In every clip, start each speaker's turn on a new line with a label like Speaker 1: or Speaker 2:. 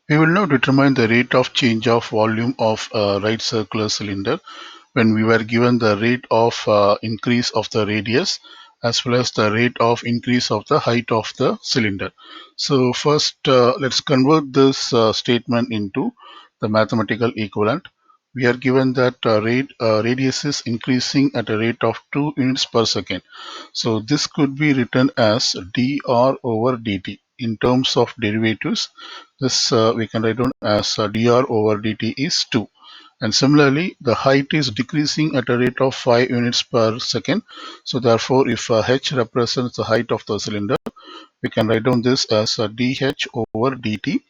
Speaker 1: We will now determine the rate of change of volume of a right circular cylinder when we were given the rate of increase of the radius as well as the rate of increase of the height of the cylinder. So first let's convert this statement into the mathematical equivalent. We are given that radius is increasing at a rate of 2 units per second. So this could be written as dr over dt. In terms of derivatives, this we can write down as dr over dt is 2. And similarly, the height is decreasing at a rate of 5 units per second. So therefore, if h represents the height of the cylinder, we can write down this as dh over dt.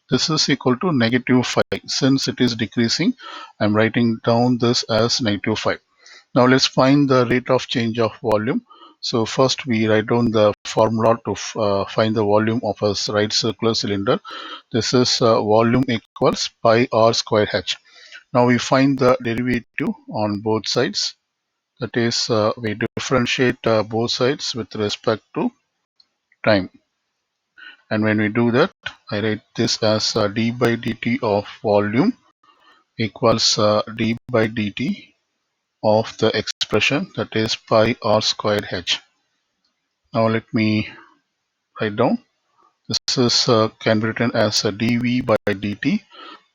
Speaker 1: This is equal to negative 5. Since it is decreasing, I'm writing down this as negative 5. Now let's find the rate of change of volume. So first we write down the formula to find the volume of a right circular cylinder. This is volume equals pi r square h. Now we find the derivative on both sides. That is, we differentiate both sides with respect to time. And when we do that, I write this as d by dt of volume equals d by dt of the expression, that is pi r squared h. Now let me write down. This is can be written as a dv by dt,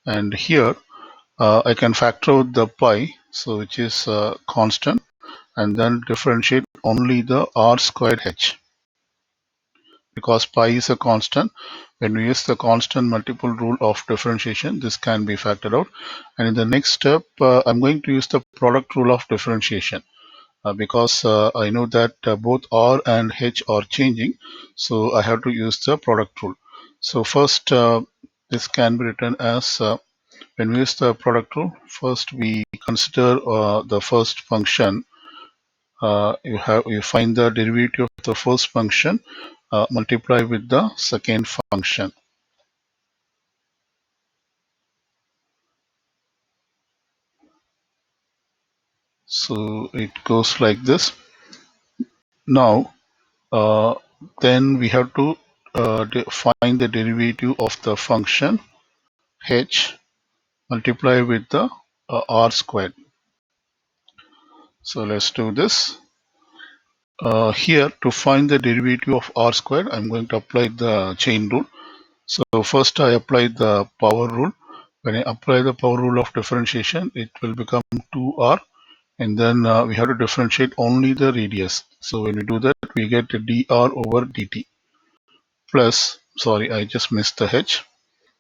Speaker 1: and here I can factor out the pi, so which is constant, and then differentiate only the r squared h. Because pi is a constant, when we use the constant multiple rule of differentiation, this can be factored out. And in the next step, I'm going to use the product rule of differentiation. Because I know that both R and H are changing, so I have to use the product rule. So first, this can be written as when we use the product rule, first we consider the first function. You find the derivative of the first function, multiply with the second function. So it goes like this. Now, uh, then we have to find the derivative of the function h multiply with the r squared. So let's do this. Here, to find the derivative of r squared, I'm going to apply the chain rule. So first I apply the power rule. When I apply the power rule of differentiation, it will become 2r, and then we have to differentiate only the radius. So when we do that, we get dr over dt plus, sorry, I just missed the h.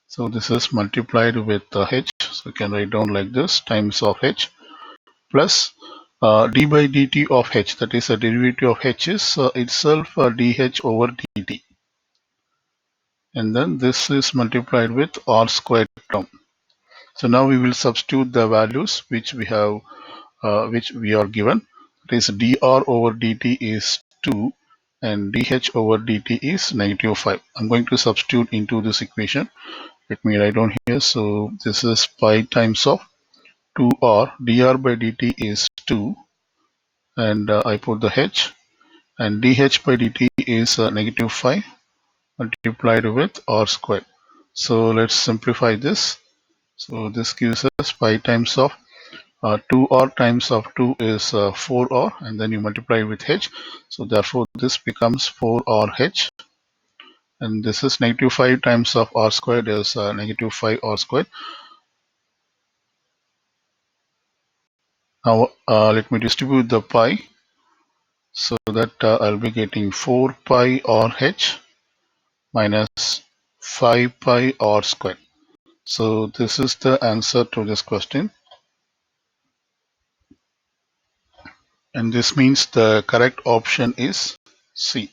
Speaker 1: So this is multiplied with the h. So you can write down like this, times of h, plus d by dt of h, that is a derivative of h is itself dh over dt, and then this is multiplied with r squared term. So now we will substitute the values which we have, which we are given. That is dr over dt is 2 and dh over dt is negative 5. I'm going to substitute into this equation. Let me write down here. So this is pi times of 2r, dr by dt is 2, and I put the h, and dh by dt is negative 5 multiplied with r squared. So let's simplify this. So this gives us pi times of 2r times of 2 is 4r, and then you multiply with h. So therefore this becomes 4rh, and this is negative 5 times of r squared is negative 5r squared. Now let me distribute the pi, so that I'll be getting 4 pi rh minus 5 pi r squared. So this is the answer to this question, and this means the correct option is C.